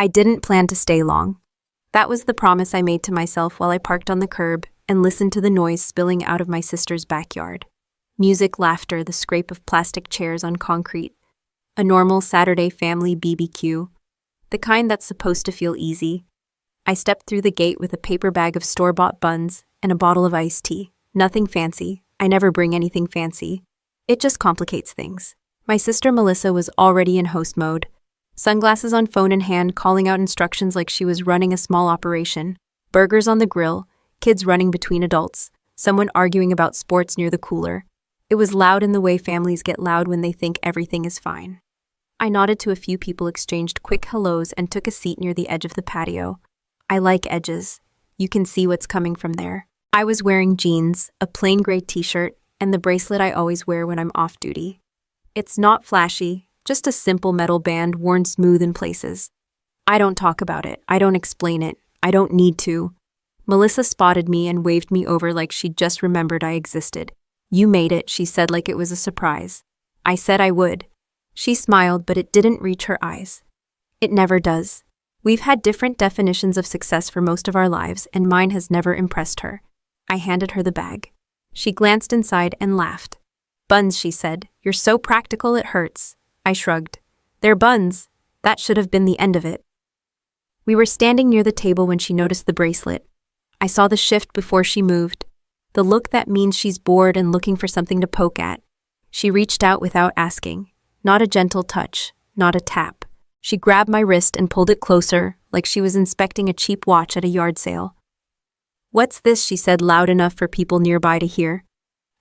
I didn't plan to stay long. That was the promise I made to myself while I parked on the curb and listened to the noise spilling out of my sister's backyard. Music, laughter, the scrape of plastic chairs on concrete. A normal Saturday family BBQ. The kind that's supposed to feel easy. I stepped through the gate with a paper bag of store-bought buns and a bottle of iced tea. Nothing fancy. I never bring anything fancy. It just complicates things. My sister Melissa was already in host mode. Sunglasses on, phone in hand, calling out instructions like she was running a small operation. Burgers on the grill, kids running between adults, someone arguing about sports near the cooler. It was loud in the way families get loud when they think everything is fine. I nodded to a few people, exchanged quick hellos, and took a seat near the edge of the patio. I like edges. You can see what's coming from there. I was wearing jeans, a plain gray t-shirt, and the bracelet I always wear when I'm off duty. It's not flashy, just a simple metal band worn smooth in places. I don't talk about it. I don't explain it. I don't need to. Melissa spotted me and waved me over like she'd just remembered I existed. You made it, she said like it was a surprise. I said I would. She smiled, but it didn't reach her eyes. It never does. We've had different definitions of success for most of our lives, and mine has never impressed her. I handed her the bag. She glanced inside and laughed. Buns, she said. You're so practical it hurts. I shrugged. They're buns. That should have been the end of it. We were standing near the table when she noticed the bracelet. I saw the shift before she moved. The look that means she's bored and looking for something to poke at. She reached out without asking. Not a gentle touch, not a tap. She grabbed my wrist and pulled it closer, like she was inspecting a cheap watch at a yard sale. What's this? She said, loud enough for people nearby to hear.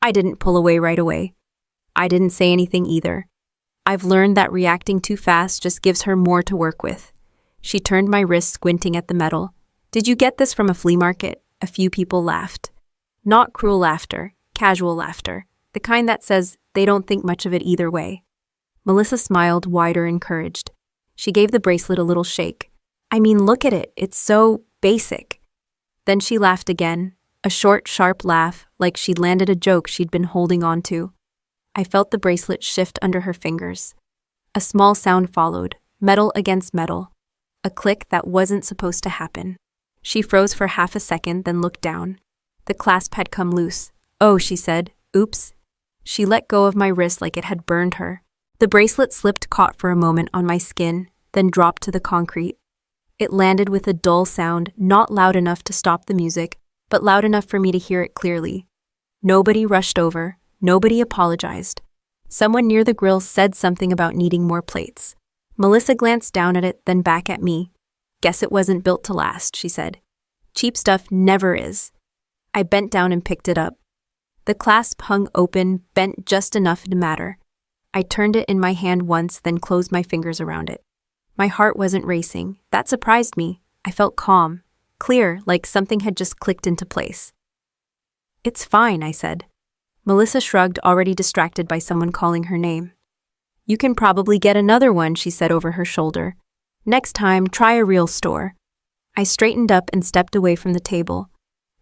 I didn't pull away right away. I didn't say anything either. I've learned that reacting too fast just gives her more to work with. She turned my wrist, squinting at the metal. Did you get this from a flea market? A few people laughed. Not cruel laughter, casual laughter. The kind that says they don't think much of it either way. Melissa smiled, wider, encouraged. She gave the bracelet a little shake. I mean, look at it. It's so basic. Then she laughed again, a short, sharp laugh, like she'd landed a joke she'd been holding on to. I felt the bracelet shift under her fingers. A small sound followed, metal against metal. A click that wasn't supposed to happen. She froze for half a second, then looked down. The clasp had come loose. Oh, she said. Oops. She let go of my wrist like it had burned her. The bracelet slipped, caught for a moment on my skin, then dropped to the concrete. It landed with a dull sound, not loud enough to stop the music, but loud enough for me to hear it clearly. Nobody rushed over. Nobody apologized. Someone near the grill said something about needing more plates. Melissa glanced down at it, then back at me. Guess it wasn't built to last, she said. Cheap stuff never is. I bent down and picked it up. The clasp hung open, bent just enough to matter. I turned it in my hand once, then closed my fingers around it. My heart wasn't racing. That surprised me. I felt calm, clear, like something had just clicked into place. It's fine, I said. Melissa shrugged, already distracted by someone calling her name. You can probably get another one, she said over her shoulder. Next time, try a real store. I straightened up and stepped away from the table.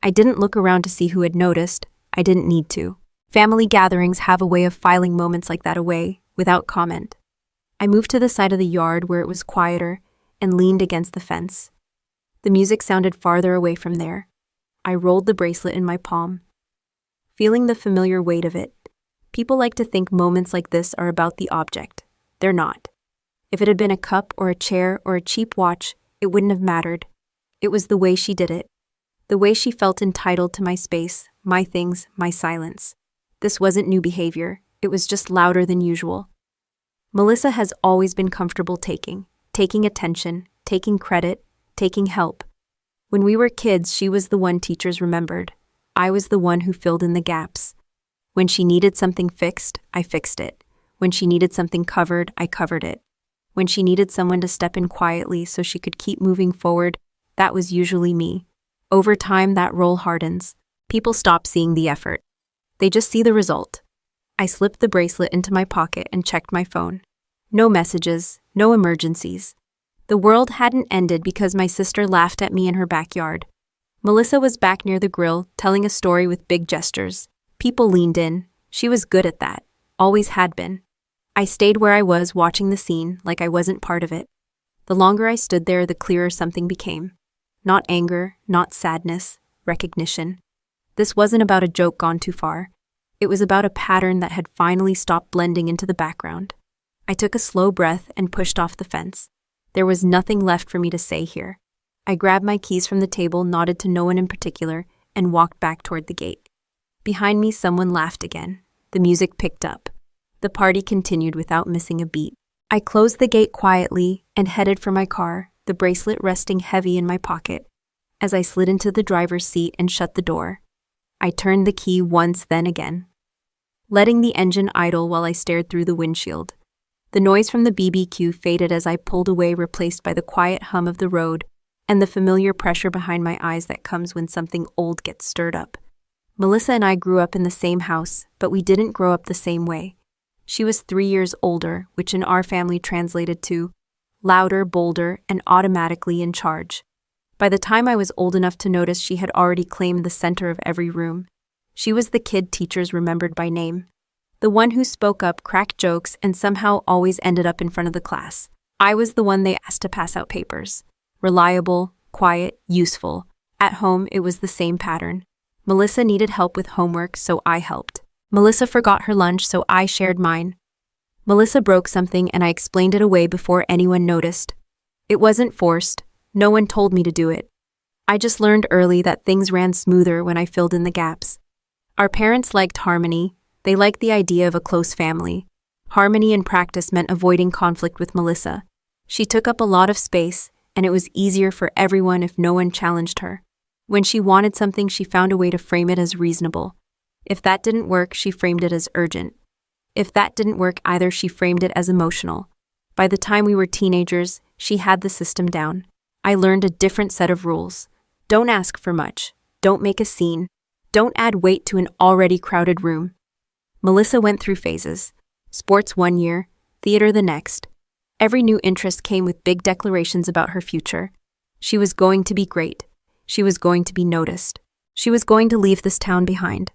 I didn't look around to see who had noticed. I didn't need to. Family gatherings have a way of filing moments like that away, without comment. I moved to the side of the yard where it was quieter and leaned against the fence. The music sounded farther away from there. I rolled the bracelet in my palm, feeling the familiar weight of it. People like to think moments like this are about the object. They're not. If it had been a cup or a chair or a cheap watch, it wouldn't have mattered. It was the way she did it. The way she felt entitled to my space, my things, my silence. This wasn't new behavior. It was just louder than usual. Melissa has always been comfortable taking attention, taking credit, taking help. When we were kids, she was the one teachers remembered. I was the one who filled in the gaps. When she needed something fixed, I fixed it. When she needed something covered, I covered it. When she needed someone to step in quietly so she could keep moving forward, that was usually me. Over time, that role hardens. People stop seeing the effort. They just see the result. I slipped the bracelet into my pocket and checked my phone. No messages, no emergencies. The world hadn't ended because my sister laughed at me in her backyard. Melissa was back near the grill, telling a story with big gestures. People leaned in. She was good at that. Always had been. I stayed where I was, watching the scene like I wasn't part of it. The longer I stood there, the clearer something became. Not anger, not sadness, recognition. This wasn't about a joke gone too far. It was about a pattern that had finally stopped blending into the background. I took a slow breath and pushed off the fence. There was nothing left for me to say here. I grabbed my keys from the table, nodded to no one in particular, and walked back toward the gate. Behind me, someone laughed again. The music picked up. The party continued without missing a beat. I closed the gate quietly and headed for my car, the bracelet resting heavy in my pocket. As I slid into the driver's seat and shut the door, I turned the key once, then again, letting the engine idle while I stared through the windshield. The noise from the BBQ faded as I pulled away, replaced by the quiet hum of the road and the familiar pressure behind my eyes that comes when something old gets stirred up. Melissa and I grew up in the same house, but we didn't grow up the same way. She was 3 years older, which in our family translated to louder, bolder, and automatically in charge. By the time I was old enough to notice, she had already claimed the center of every room. She was the kid teachers remembered by name. The one who spoke up, cracked jokes, and somehow always ended up in front of the class. I was the one they asked to pass out papers. Reliable, quiet, useful. At home, it was the same pattern. Melissa needed help with homework, so I helped. Melissa forgot her lunch, so I shared mine. Melissa broke something and I explained it away before anyone noticed. It wasn't forced. No one told me to do it. I just learned early that things ran smoother when I filled in the gaps. Our parents liked harmony. They liked the idea of a close family. Harmony in practice meant avoiding conflict with Melissa. She took up a lot of space, and it was easier for everyone if no one challenged her. When she wanted something, she found a way to frame it as reasonable. If that didn't work, she framed it as urgent. If that didn't work either, she framed it as emotional. By the time we were teenagers, she had the system down. I learned a different set of rules. Don't ask for much. Don't make a scene. Don't add weight to an already crowded room. Melissa went through phases. Sports one year, theater the next. Every new interest came with big declarations about her future. She was going to be great. She was going to be noticed. She was going to leave this town behind.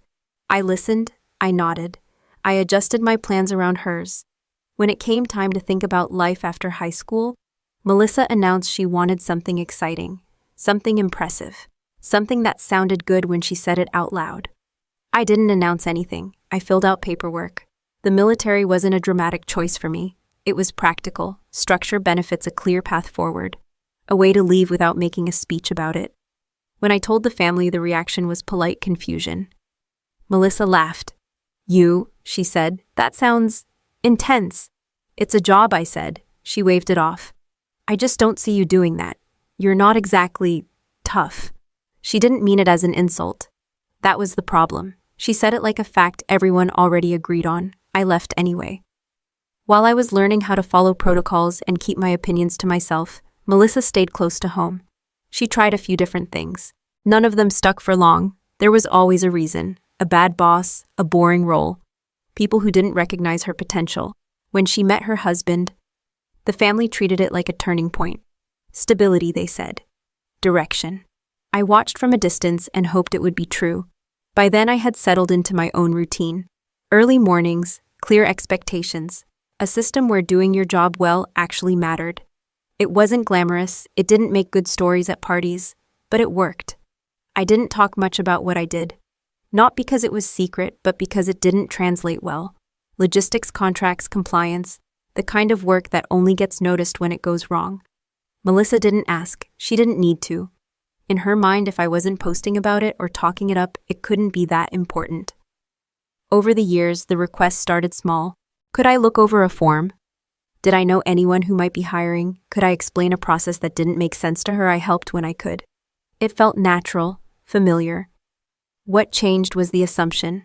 I listened, I nodded. I adjusted my plans around hers. When it came time to think about life after high school, Melissa announced she wanted something exciting, something impressive, something that sounded good when she said it out loud. I didn't announce anything. I filled out paperwork. The military wasn't a dramatic choice for me. It was practical. Structure benefits a clear path forward. A way to leave without making a speech about it. When I told the family, the reaction was polite confusion. Melissa laughed. "You," she said, "that sounds intense." "It's a job," I said. She waved it off. "I just don't see you doing that. You're not exactly tough." She didn't mean it as an insult. That was the problem. She said it like a fact everyone already agreed on. I left anyway. While I was learning how to follow protocols and keep my opinions to myself, Melissa stayed close to home. She tried a few different things. None of them stuck for long. There was always a reason. A bad boss, a boring role, people who didn't recognize her potential. When she met her husband, the family treated it like a turning point. Stability, they said. Direction. I watched from a distance and hoped it would be true. By then I had settled into my own routine. Early mornings, clear expectations, a system where doing your job well actually mattered. It wasn't glamorous, it didn't make good stories at parties, but it worked. I didn't talk much about what I did. Not because it was secret, but because it didn't translate well. Logistics, contracts, compliance, the kind of work that only gets noticed when it goes wrong. Melissa didn't ask. She didn't need to. In her mind, if I wasn't posting about it or talking it up, it couldn't be that important. Over the years, the requests started small. Could I look over a form? Did I know anyone who might be hiring? Could I explain a process that didn't make sense to her? I helped when I could. It felt natural, familiar. What changed was the assumption.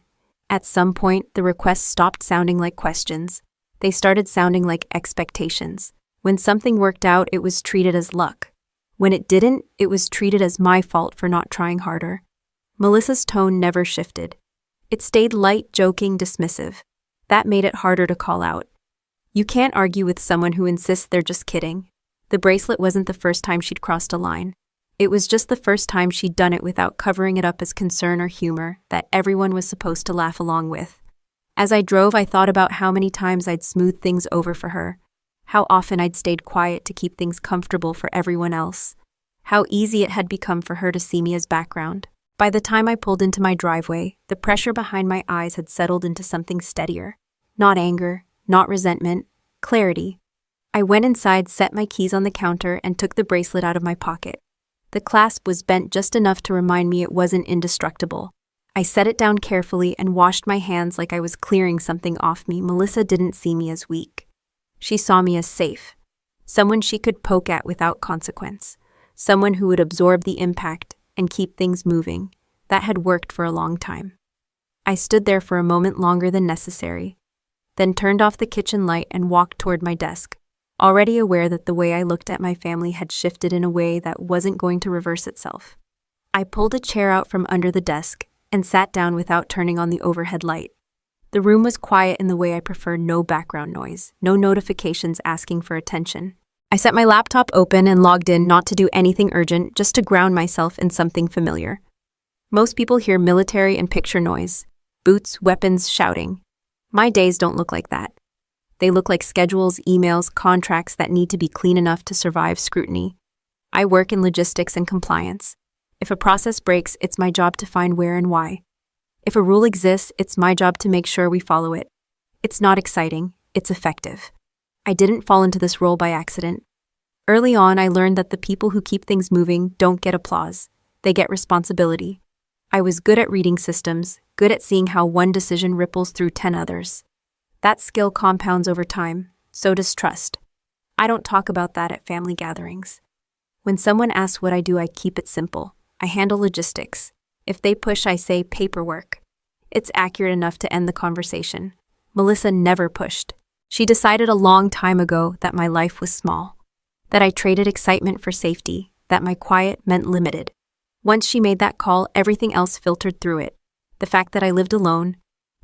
At some point, the requests stopped sounding like questions. They started sounding like expectations. When something worked out, it was treated as luck. When it didn't, it was treated as my fault for not trying harder. Melissa's tone never shifted. It stayed light, joking, dismissive. That made it harder to call out. You can't argue with someone who insists they're just kidding. The bracelet wasn't the first time she'd crossed a line. It was just the first time she'd done it without covering it up as concern or humor that everyone was supposed to laugh along with. As I drove, I thought about how many times I'd smoothed things over for her, How often I'd stayed quiet to keep things comfortable for everyone else. How easy it had become for her to see me as background. By the time I pulled into my driveway, the pressure behind my eyes had settled into something steadier. Not anger, not resentment, clarity. I went inside, set my keys on the counter, and took the bracelet out of my pocket. The clasp was bent just enough to remind me it wasn't indestructible. I set it down carefully and washed my hands like I was clearing something off me. Melissa didn't see me as weak. She saw me as safe. Someone she could poke at without consequence. Someone who would absorb the impact and keep things moving. That had worked for a long time. I stood there for a moment longer than necessary, then turned off the kitchen light and walked toward my desk, already aware that the way I looked at my family had shifted in a way that wasn't going to reverse itself. I pulled a chair out from under the desk and sat down without turning on the overhead light. The room was quiet in the way I prefer, no background noise, no notifications asking for attention. I set my laptop open and logged in, not to do anything urgent, just to ground myself in something familiar. Most people hear military and picture noise, boots, weapons, shouting. My days don't look like that. They look like schedules, emails, contracts that need to be clean enough to survive scrutiny. I work in logistics and compliance. If a process breaks, it's my job to find where and why. If a rule exists, it's my job to make sure we follow it. It's not exciting, it's effective. I didn't fall into this role by accident. Early on, I learned that the people who keep things moving don't get applause. They get responsibility. I was good at reading systems, good at seeing how one decision ripples through 10 others. That skill compounds over time, so does trust. I don't talk about that at family gatherings. When someone asks what I do, I keep it simple. I handle logistics. If they push, I say paperwork. It's accurate enough to end the conversation. Melissa never pushed. She decided a long time ago that my life was small, that I traded excitement for safety, that my quiet meant limited. Once she made that call, everything else filtered through it. The fact that I lived alone,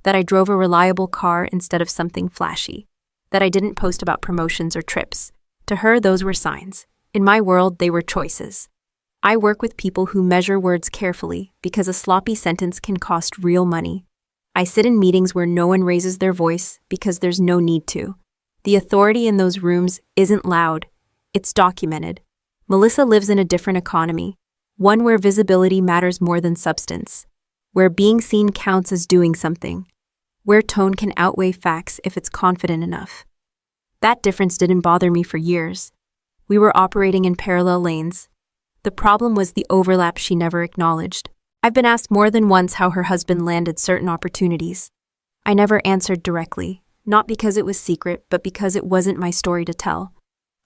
that I drove a reliable car instead of something flashy, that I didn't post about promotions or trips. To her, those were signs. In my world, they were choices. I work with people who measure words carefully because a sloppy sentence can cost real money. I sit in meetings where no one raises their voice because there's no need to. The authority in those rooms isn't loud. It's documented. Melissa lives in a different economy, one where visibility matters more than substance, where being seen counts as doing something, where tone can outweigh facts if it's confident enough. That difference didn't bother me for years. We were operating in parallel lanes. The problem was the overlap she never acknowledged. I've been asked more than once how her husband landed certain opportunities. I never answered directly, not because it was secret, but because it wasn't my story to tell.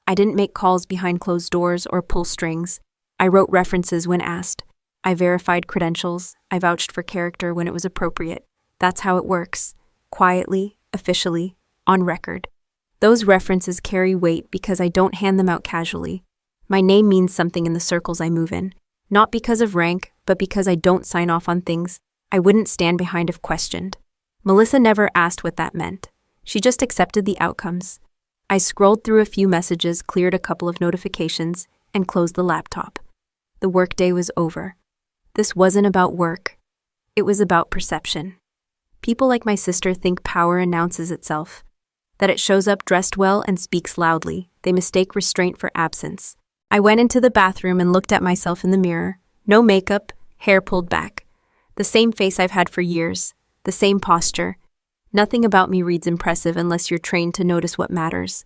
I didn't make calls behind closed doors or pull strings. I wrote references when asked. I verified credentials. I vouched for character when it was appropriate. That's how it works. Quietly, officially, on record. Those references carry weight because I don't hand them out casually. My name means something in the circles I move in, not because of rank, but because I don't sign off on things I wouldn't stand behind if questioned. Melissa never asked what that meant. She just accepted the outcomes. I scrolled through a few messages, cleared a couple of notifications, and closed the laptop. The workday was over. This wasn't about work. It was about perception. People like my sister think power announces itself, that it shows up dressed well and speaks loudly. They mistake restraint for absence. I went into the bathroom and looked at myself in the mirror. No makeup, hair pulled back. The same face I've had for years. The same posture. Nothing about me reads impressive unless you're trained to notice what matters.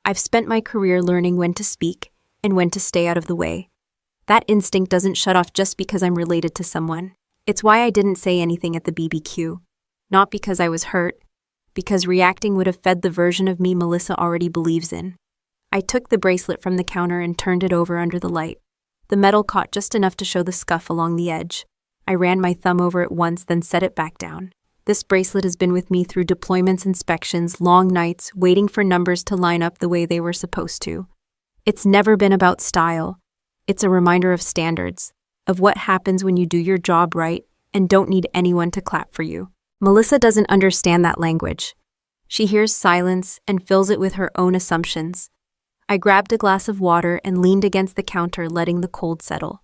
I've spent my career learning when to speak and when to stay out of the way. That instinct doesn't shut off just because I'm related to someone. It's why I didn't say anything at the BBQ. Not because I was hurt, because reacting would have fed the version of me Melissa already believes in. I took the bracelet from the counter and turned it over under the light. The metal caught just enough to show the scuff along the edge. I ran my thumb over it once, then set it back down. This bracelet has been with me through deployments, inspections, long nights, waiting for numbers to line up the way they were supposed to. It's never been about style. It's a reminder of standards, of what happens when you do your job right and don't need anyone to clap for you. Melissa doesn't understand that language. She hears silence and fills it with her own assumptions. I grabbed a glass of water and leaned against the counter, letting the cold settle.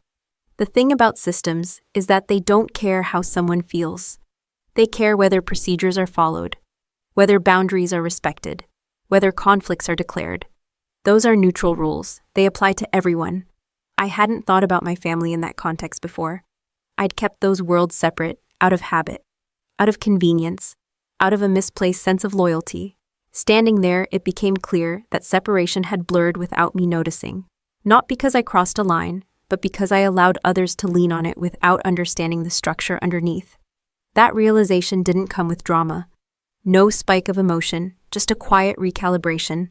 The thing about systems is that they don't care how someone feels. They care whether procedures are followed, whether boundaries are respected, whether conflicts are declared. Those are neutral rules. They apply to everyone. I hadn't thought about my family in that context before. I'd kept those worlds separate, out of habit, out of convenience, out of a misplaced sense of loyalty. Standing there, it became clear that separation had blurred without me noticing. Not because I crossed a line, but because I allowed others to lean on it without understanding the structure underneath. That realization didn't come with drama. No spike of emotion, just a quiet recalibration.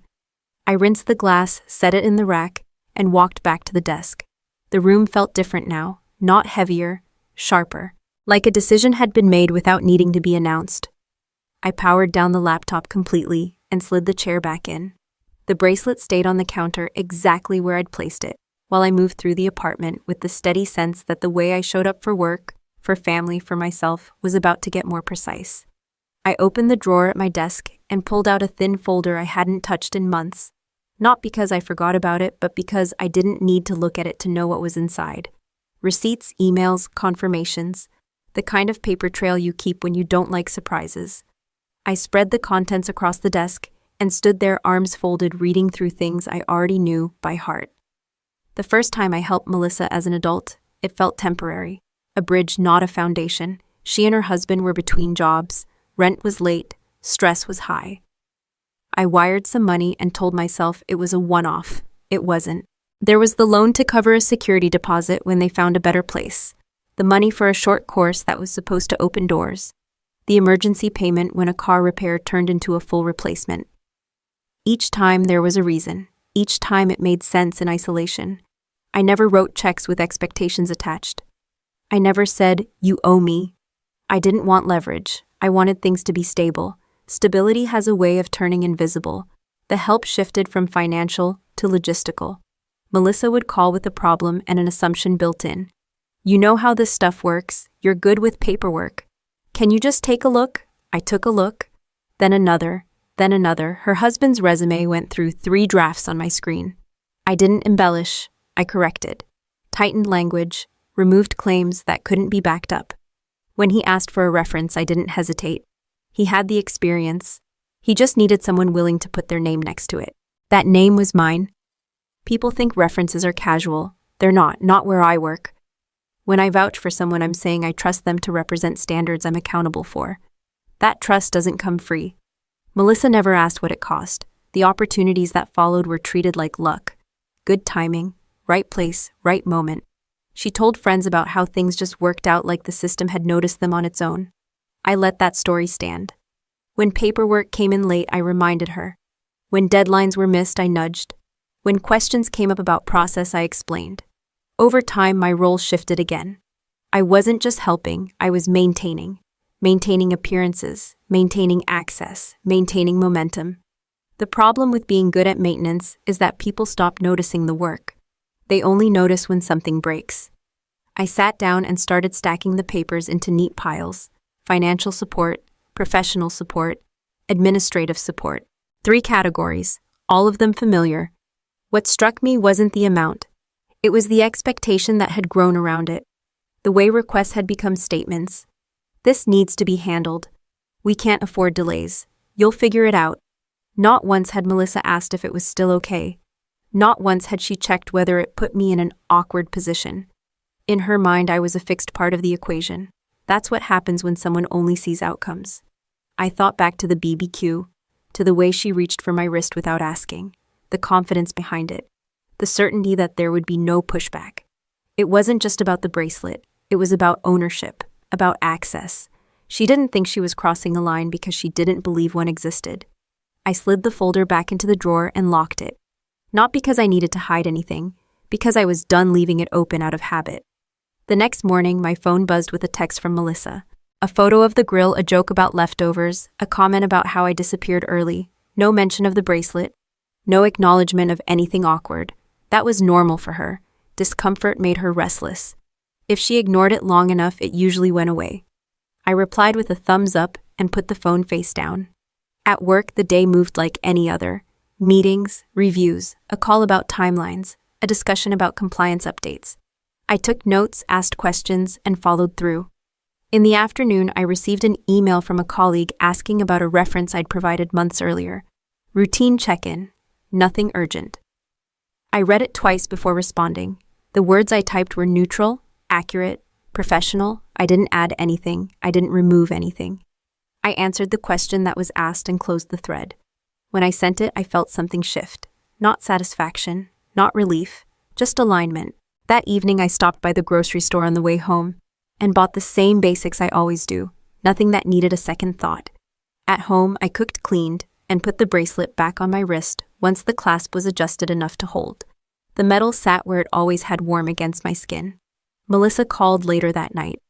I rinsed the glass, set it in the rack, and walked back to the desk. The room felt different now, not heavier, sharper, like a decision had been made without needing to be announced. I powered down the laptop completely and slid the chair back in. The bracelet stayed on the counter exactly where I'd placed it, while I moved through the apartment with the steady sense that the way I showed up for work, for family, for myself, was about to get more precise. I opened the drawer at my desk and pulled out a thin folder I hadn't touched in months. Not because I forgot about it, but because I didn't need to look at it to know what was inside. Receipts, emails, confirmations, the kind of paper trail you keep when you don't like surprises. I spread the contents across the desk and stood there, arms folded, reading through things I already knew by heart. The first time I helped Melissa as an adult, it felt temporary. A bridge, not a foundation. She and her husband were between jobs. Rent was late. Stress was high. I wired some money and told myself it was a one-off. It wasn't. There was the loan to cover a security deposit when they found a better place. The money for a short course that was supposed to open doors. The emergency payment when a car repair turned into a full replacement. Each time there was a reason. Each time it made sense in isolation. I never wrote checks with expectations attached. I never said, "You owe me." I didn't want leverage. I wanted things to be stable. Stability has a way of turning invisible. The help shifted from financial to logistical. Melissa would call with a problem and an assumption built in. "You know how this stuff works. You're good with paperwork. Can you just take a look?" I took a look. Then another. Then another. Her husband's resume went through 3 drafts on my screen. I didn't embellish. I corrected. Tightened language. Removed claims that couldn't be backed up. When he asked for a reference, I didn't hesitate. He had the experience. He just needed someone willing to put their name next to it. That name was mine. People think references are casual. They're not where I work. When I vouch for someone, I'm saying I trust them to represent standards I'm accountable for. That trust doesn't come free. Melissa never asked what it cost. The opportunities that followed were treated like luck. Good timing, right place, right moment. She told friends about how things just worked out like the system had noticed them on its own. I let that story stand. When paperwork came in late, I reminded her. When deadlines were missed, I nudged. When questions came up about process, I explained. Over time, my role shifted again. I wasn't just helping, I was maintaining. Maintaining appearances, maintaining access, maintaining momentum. The problem with being good at maintenance is that people stop noticing the work. They only notice when something breaks. I sat down and started stacking the papers into neat piles. Financial support, professional support, administrative support. 3 categories, all of them familiar. What struck me wasn't the amount. It was the expectation that had grown around it. The way requests had become statements. This needs to be handled. We can't afford delays. You'll figure it out. Not once had Melissa asked if it was still okay. Not once had she checked whether it put me in an awkward position. In her mind, I was a fixed part of the equation. That's what happens when someone only sees outcomes. I thought back to the BBQ, to the way she reached for my wrist without asking, the confidence behind it, the certainty that there would be no pushback. It wasn't just about the bracelet. It was about ownership, about access. She didn't think she was crossing a line because she didn't believe one existed. I slid the folder back into the drawer and locked it. Not because I needed to hide anything, because I was done leaving it open out of habit. The next morning, my phone buzzed with a text from Melissa. A photo of the grill, a joke about leftovers, a comment about how I disappeared early, no mention of the bracelet, no acknowledgement of anything awkward. That was normal for her. Discomfort made her restless. If she ignored it long enough, it usually went away. I replied with a thumbs up and put the phone face down. At work, the day moved like any other. Meetings, reviews, a call about timelines, a discussion about compliance updates. I took notes, asked questions, and followed through. In the afternoon, I received an email from a colleague asking about a reference I'd provided months earlier. Routine check-in. Nothing urgent. I read it twice before responding. The words I typed were neutral, accurate, professional. I didn't add anything. I didn't remove anything. I answered the question that was asked and closed the thread. When I sent it, I felt something shift. Not satisfaction, not relief, just alignment. That evening, I stopped by the grocery store on the way home and bought the same basics I always do, nothing that needed a second thought. At home, I cooked, cleaned, and put the bracelet back on my wrist once the clasp was adjusted enough to hold. The metal sat where it always had, warm against my skin. Melissa called later that night.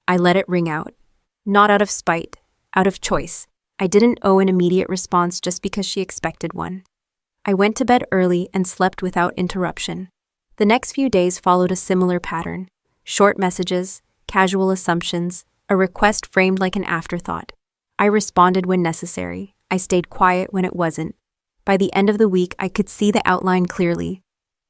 I let it ring out. Not out of spite, out of choice. I didn't owe an immediate response just because she expected one. I went to bed early and slept without interruption. The next few days followed a similar pattern. Short messages, casual assumptions, a request framed like an afterthought. I responded when necessary. I stayed quiet when it wasn't. By the end of the week, I could see the outline clearly.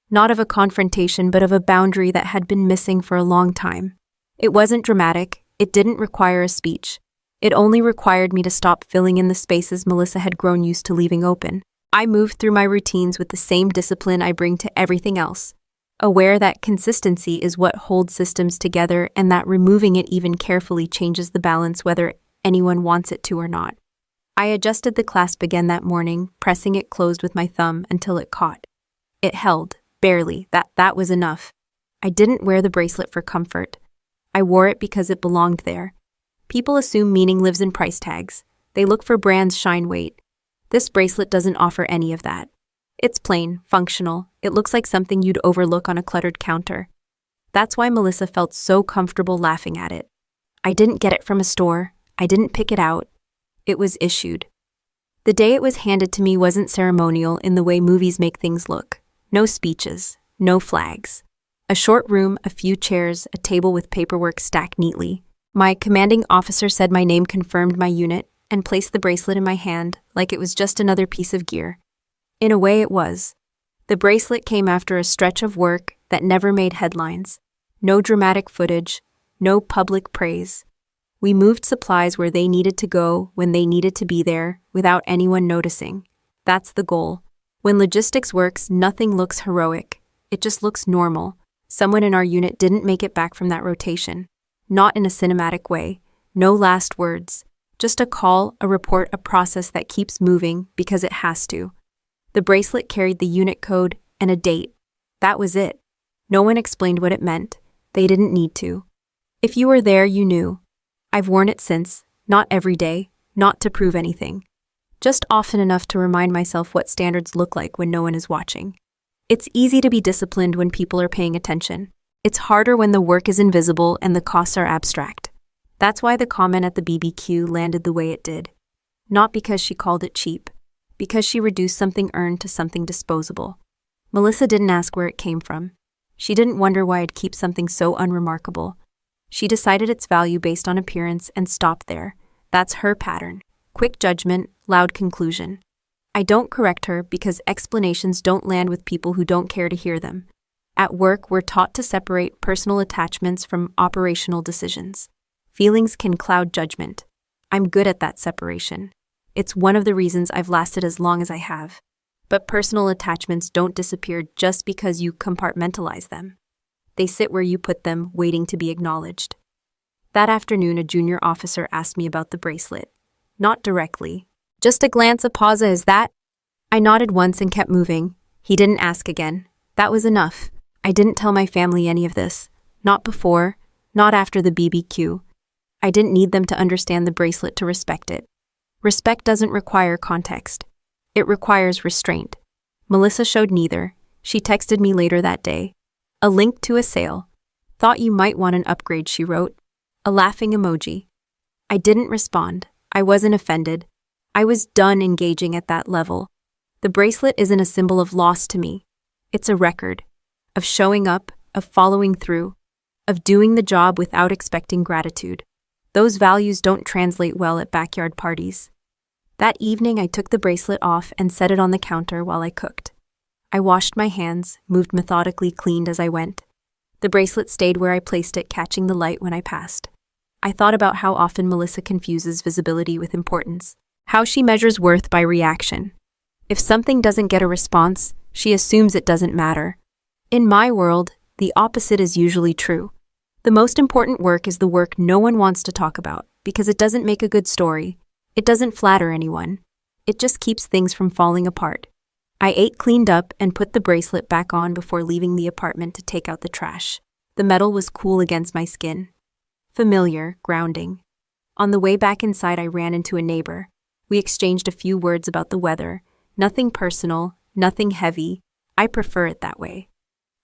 Not of a confrontation, but of a boundary that had been missing for a long time. It wasn't dramatic. It didn't require a speech. It only required me to stop filling in the spaces Melissa had grown used to leaving open. I moved through my routines with the same discipline I bring to everything else, aware that consistency is what holds systems together and that removing it even carefully changes the balance whether anyone wants it to or not. I adjusted the clasp again that morning, pressing it closed with my thumb until it caught. It held, barely. That was enough. I didn't wear the bracelet for comfort. I wore it because it belonged there. People assume meaning lives in price tags. They look for brands' shine weight. This bracelet doesn't offer any of that. It's plain, functional. It looks like something you'd overlook on a cluttered counter. That's why Melissa felt so comfortable laughing at it. I didn't get it from a store. I didn't pick it out. It was issued. The day it was handed to me wasn't ceremonial in the way movies make things look. No speeches, no flags. A short room, a few chairs, a table with paperwork stacked neatly. My commanding officer said my name confirmed my unit and placed the bracelet in my hand like it was just another piece of gear. In a way, it was. The bracelet came after a stretch of work that never made headlines. No dramatic footage, no public praise. We moved supplies where they needed to go when they needed to be there without anyone noticing. That's the goal. When logistics works, nothing looks heroic. It just looks normal. Someone in our unit didn't make it back from that rotation. Not in a cinematic way. No last words. Just a call, a report, a process that keeps moving because it has to. The bracelet carried the unit code and a date. That was it. No one explained what it meant. They didn't need to. If you were there, you knew. I've worn it since, not every day, not to prove anything. Just often enough to remind myself what standards look like when no one is watching. It's easy to be disciplined when people are paying attention. It's harder when the work is invisible and the costs are abstract. That's why the comment at the BBQ landed the way it did. Not because she called it cheap, because she reduced something earned to something disposable. Melissa didn't ask where it came from. She didn't wonder why I'd keep something so unremarkable. She decided its value based on appearance and stopped there. That's her pattern. Quick judgment, loud conclusion. I don't correct her because explanations don't land with people who don't care to hear them. At work, we're taught to separate personal attachments from operational decisions. Feelings can cloud judgment. I'm good at that separation. It's one of the reasons I've lasted as long as I have. But personal attachments don't disappear just because you compartmentalize them. They sit where you put them, waiting to be acknowledged. That afternoon, a junior officer asked me about the bracelet. Not directly. Just a glance, a pause, is that? I nodded once and kept moving. He didn't ask again. That was enough. I didn't tell my family any of this. Not before, not after the BBQ. I didn't need them to understand the bracelet to respect it. Respect doesn't require context. It requires restraint. Melissa showed neither. She texted me later that day. A link to a sale. Thought you might want an upgrade, she wrote. A laughing emoji. I didn't respond. I wasn't offended. I was done engaging at that level. The bracelet isn't a symbol of loss to me. It's a record. Of showing up, of following through, of doing the job without expecting gratitude. Those values don't translate well at backyard parties. That evening, I took the bracelet off and set it on the counter while I cooked. I washed my hands, moved methodically, cleaned as I went. The bracelet stayed where I placed it, catching the light when I passed. I thought about how often Melissa confuses visibility with importance, how she measures worth by reaction. If something doesn't get a response, she assumes it doesn't matter. In my world, the opposite is usually true. The most important work is the work no one wants to talk about, because it doesn't make a good story. It doesn't flatter anyone. It just keeps things from falling apart. I ate, cleaned up, and put the bracelet back on before leaving the apartment to take out the trash. The metal was cool against my skin. Familiar, grounding. On the way back inside, I ran into a neighbor. We exchanged a few words about the weather. Nothing personal, nothing heavy. I prefer it that way.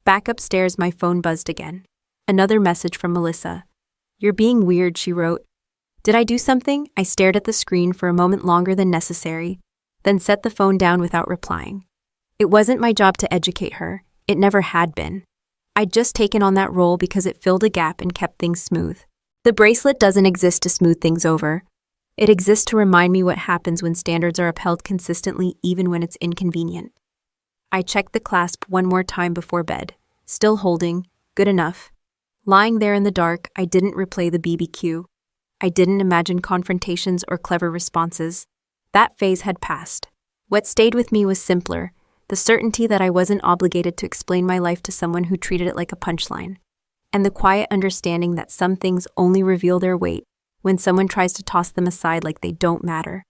Back upstairs, my phone buzzed again. Another message from Melissa. "You're being weird," she wrote. Did I do something? I stared at the screen for a moment longer than necessary, then set the phone down without replying. It wasn't my job to educate her. It never had been. I'd just taken on that role because it filled a gap and kept things smooth. The bracelet doesn't exist to smooth things over. It exists to remind me what happens when standards are upheld consistently, even when it's inconvenient. I checked the clasp one more time before bed. Still holding. Good enough. Lying there in the dark, I didn't replay the BBQ. I didn't imagine confrontations or clever responses. That phase had passed. What stayed with me was simpler, the certainty that I wasn't obligated to explain my life to someone who treated it like a punchline, and the quiet understanding that some things only reveal their weight when someone tries to toss them aside like they don't matter.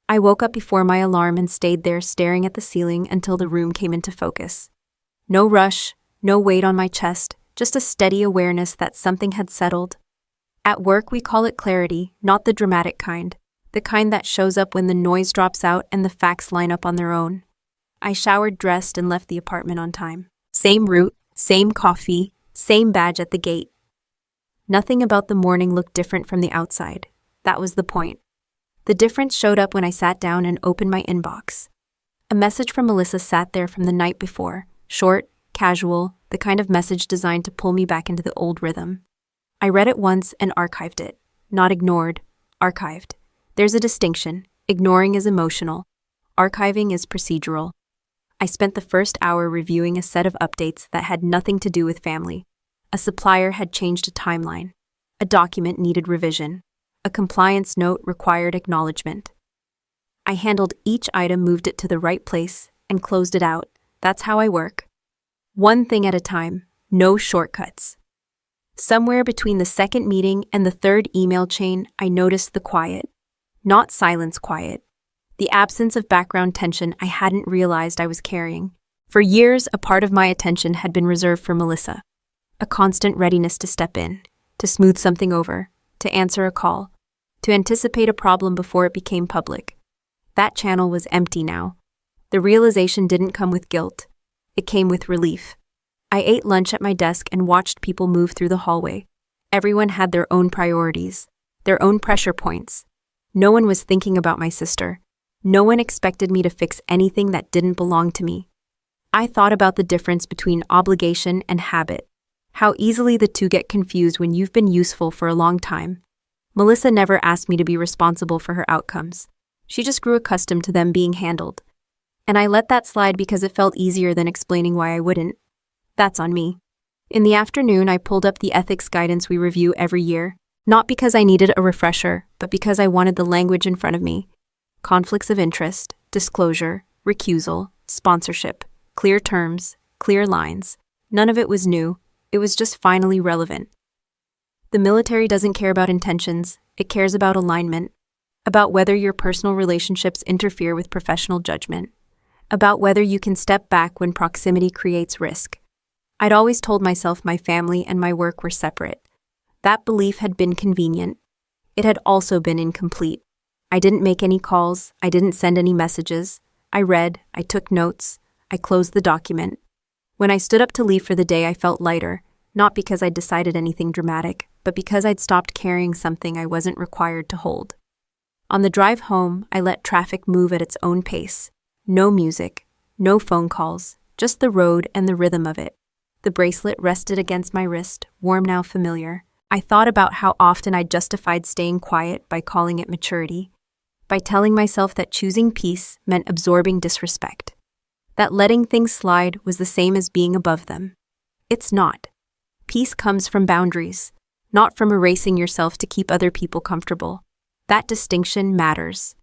I woke up before my alarm and stayed there staring at the ceiling until the room came into focus. No rush, no weight on my chest, just a steady awareness that something had settled. At work, we call it clarity, not the dramatic kind, the kind that shows up when the noise drops out and the facts line up on their own. I showered, dressed, and left the apartment on time. Same route, same coffee, same badge at the gate. Nothing about the morning looked different from the outside. That was the point. The difference showed up when I sat down and opened my inbox. A message from Melissa sat there from the night before, short, casual, the kind of message designed to pull me back into the old rhythm. I read it once and archived it. Not ignored, archived. There's a distinction. Ignoring is emotional. Archiving is procedural. I spent the first hour reviewing a set of updates that had nothing to do with family. A supplier had changed a timeline. A document needed revision. A compliance note required acknowledgement. I handled each item, moved it to the right place, and closed it out. That's how I work. One thing at a time, no shortcuts. Somewhere between the second meeting and the third email chain, I noticed the quiet. Not silence quiet. The absence of background tension I hadn't realized I was carrying. For years, a part of my attention had been reserved for Melissa. A constant readiness to step in, to smooth something over, to answer a call, to anticipate a problem before it became public. That channel was empty now. The realization didn't come with guilt. It came with relief. I ate lunch at my desk and watched people move through the hallway. Everyone had their own priorities, their own pressure points. No one was thinking about my sister. No one expected me to fix anything that didn't belong to me. I thought about the difference between obligation and habit. How easily the two get confused when you've been useful for a long time. Melissa never asked me to be responsible for her outcomes. She just grew accustomed to them being handled. And I let that slide because it felt easier than explaining why I wouldn't. That's on me. In the afternoon, I pulled up the ethics guidance we review every year, not because I needed a refresher, but because I wanted the language in front of me. Conflicts of interest, disclosure, recusal, sponsorship, clear terms, clear lines. None of it was new. It was just finally relevant. The military doesn't care about intentions. It cares about alignment, about whether your personal relationships interfere with professional judgment, about whether you can step back when proximity creates risk. I'd always told myself my family and my work were separate. That belief had been convenient. It had also been incomplete. I didn't make any calls. I didn't send any messages. I read. I took notes. I closed the document. When I stood up to leave for the day, I felt lighter, not because I'd decided anything dramatic, but because I'd stopped carrying something I wasn't required to hold. On the drive home, I let traffic move at its own pace. No music, no phone calls, just the road and the rhythm of it. The bracelet rested against my wrist, warm now, familiar. I thought about how often I'd justified staying quiet by calling it maturity, by telling myself that choosing peace meant absorbing disrespect, that letting things slide was the same as being above them. It's not. Peace comes from boundaries, not from erasing yourself to keep other people comfortable. That distinction matters.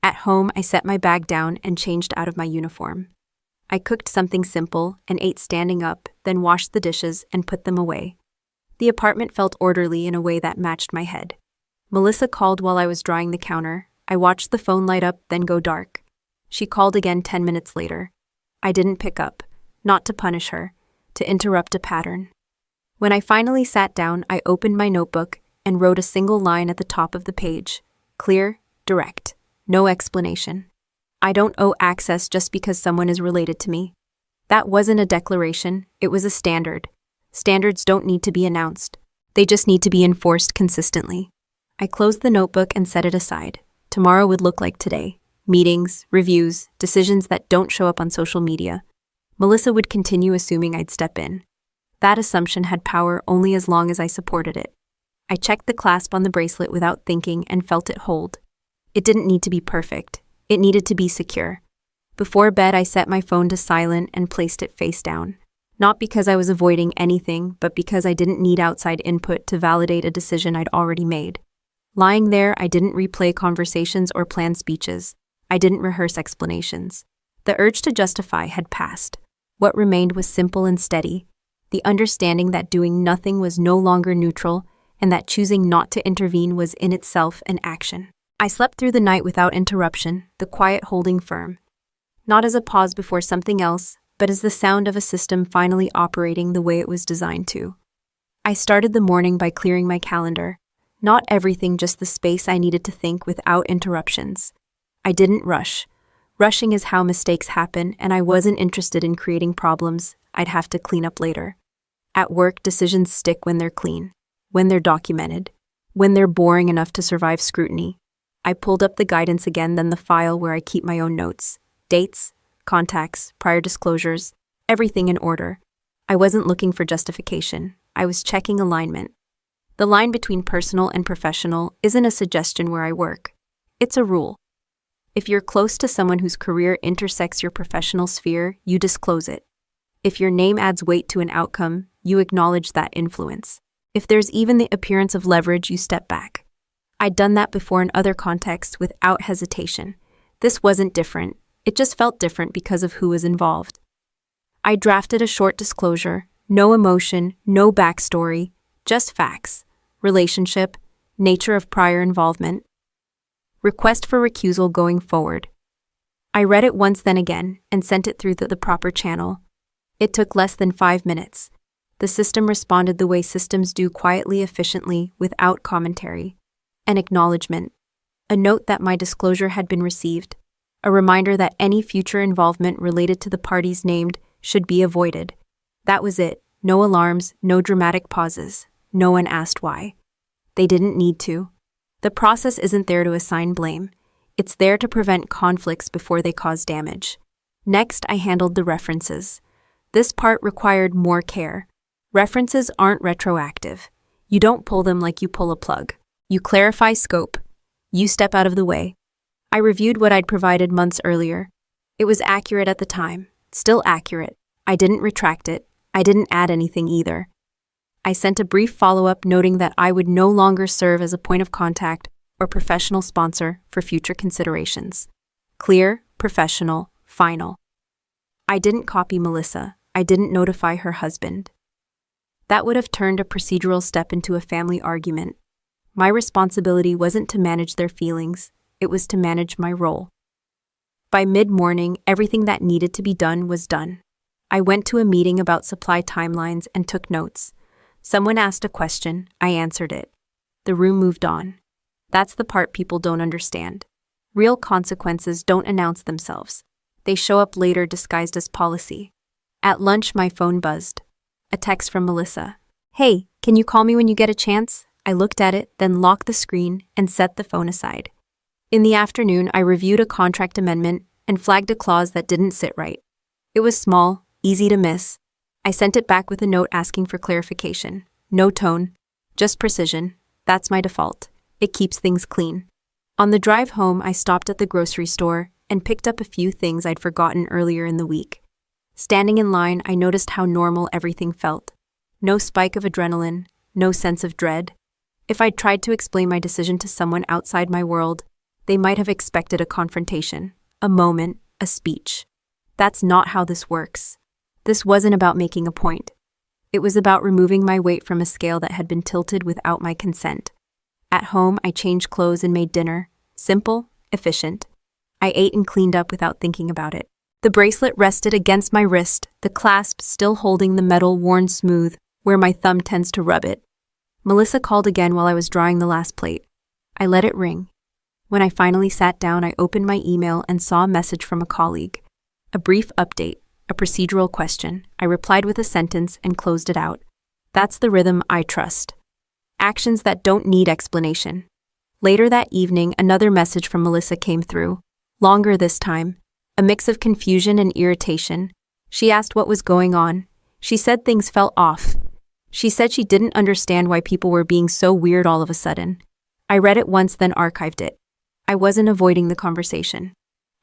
At home, I set my bag down and changed out of my uniform. I cooked something simple and ate standing up, then washed the dishes and put them away. The apartment felt orderly in a way that matched my head. Melissa called while I was drying the counter. I watched the phone light up, then go dark. She called again 10 minutes later. I didn't pick up, not to punish her, to interrupt a pattern. When I finally sat down, I opened my notebook and wrote a single line at the top of the page. Clear, direct, no explanation. I don't owe access just because someone is related to me. That wasn't a declaration, it was a standard. Standards don't need to be announced. They just need to be enforced consistently. I closed the notebook and set it aside. Tomorrow would look like today. Meetings, reviews, decisions that don't show up on social media. Melissa would continue assuming I'd step in. That assumption had power only as long as I supported it. I checked the clasp on the bracelet without thinking and felt it hold. It didn't need to be perfect. It needed to be secure. Before bed, I set my phone to silent and placed it face down. Not because I was avoiding anything, but because I didn't need outside input to validate a decision I'd already made. Lying there, I didn't replay conversations or plan speeches. I didn't rehearse explanations. The urge to justify had passed. What remained was simple and steady. The understanding that doing nothing was no longer neutral, and that choosing not to intervene was in itself an action. I slept through the night without interruption, the quiet holding firm. Not as a pause before something else, but as the sound of a system finally operating the way it was designed to. I started the morning by clearing my calendar. Not everything, just the space I needed to think without interruptions. I didn't rush. Rushing is how mistakes happen, and I wasn't interested in creating problems I'd have to clean up later. At work, decisions stick when they're clean, when they're documented, when they're boring enough to survive scrutiny. I pulled up the guidance again, then the file where I keep my own notes. Dates, contacts, prior disclosures, everything in order. I wasn't looking for justification. I was checking alignment. The line between personal and professional isn't a suggestion where I work. It's a rule. If you're close to someone whose career intersects your professional sphere, you disclose it. If your name adds weight to an outcome, you acknowledge that influence. If there's even the appearance of leverage, you step back. I'd done that before in other contexts without hesitation. This wasn't different. It just felt different because of who was involved. I drafted a short disclosure, no emotion, no backstory, just facts, relationship, nature of prior involvement, request for recusal going forward. I read it once, then again, and sent it through the proper channel. It took less than 5 minutes. The system responded the way systems do, quietly, efficiently, without commentary. An acknowledgement. A note that my disclosure had been received. A reminder that any future involvement related to the parties named should be avoided. That was it. No alarms, no dramatic pauses. No one asked why. They didn't need to. The process isn't there to assign blame. It's there to prevent conflicts before they cause damage. Next, I handled the references. This part required more care. References aren't retroactive. You don't pull them like you pull a plug. You clarify scope. You step out of the way. I reviewed what I'd provided months earlier. It was accurate at the time. Still accurate. I didn't retract it. I didn't add anything either. I sent a brief follow-up noting that I would no longer serve as a point of contact or professional sponsor for future considerations. Clear, professional, final. I didn't copy Melissa. I didn't notify her husband. That would have turned a procedural step into a family argument. My responsibility wasn't to manage their feelings. It was to manage my role. By mid-morning, everything that needed to be done was done. I went to a meeting about supply timelines and took notes. Someone asked a question, I answered it. The room moved on. That's the part people don't understand. Real consequences don't announce themselves. They show up later disguised as policy. At lunch, my phone buzzed. A text from Melissa. Hey, can you call me when you get a chance? I looked at it, then locked the screen and set the phone aside. In the afternoon, I reviewed a contract amendment and flagged a clause that didn't sit right. It was small, easy to miss. I sent it back with a note asking for clarification. No tone, just precision. That's my default. It keeps things clean. On the drive home, I stopped at the grocery store and picked up a few things I'd forgotten earlier in the week. Standing in line, I noticed how normal everything felt. No spike of adrenaline, no sense of dread. If I'd tried to explain my decision to someone outside my world, They might have expected a confrontation, a moment, a speech. That's not how this works. This wasn't about making a point. It was about removing my weight from a scale that had been tilted without my consent. At home, I changed clothes and made dinner. Simple, efficient. I ate and cleaned up without thinking about it. The bracelet rested against my wrist, the clasp still holding the metal worn smooth, where my thumb tends to rub it. Melissa called again while I was drying the last plate. I let it ring. When I finally sat down, I opened my email and saw a message from a colleague. A brief update, a procedural question. I replied with a sentence and closed it out. That's the rhythm I trust. Actions that don't need explanation. Later that evening, another message from Melissa came through. Longer this time. A mix of confusion and irritation. She asked what was going on. She said things felt off. She said she didn't understand why people were being so weird all of a sudden. I read it once, then archived it. I wasn't avoiding the conversation.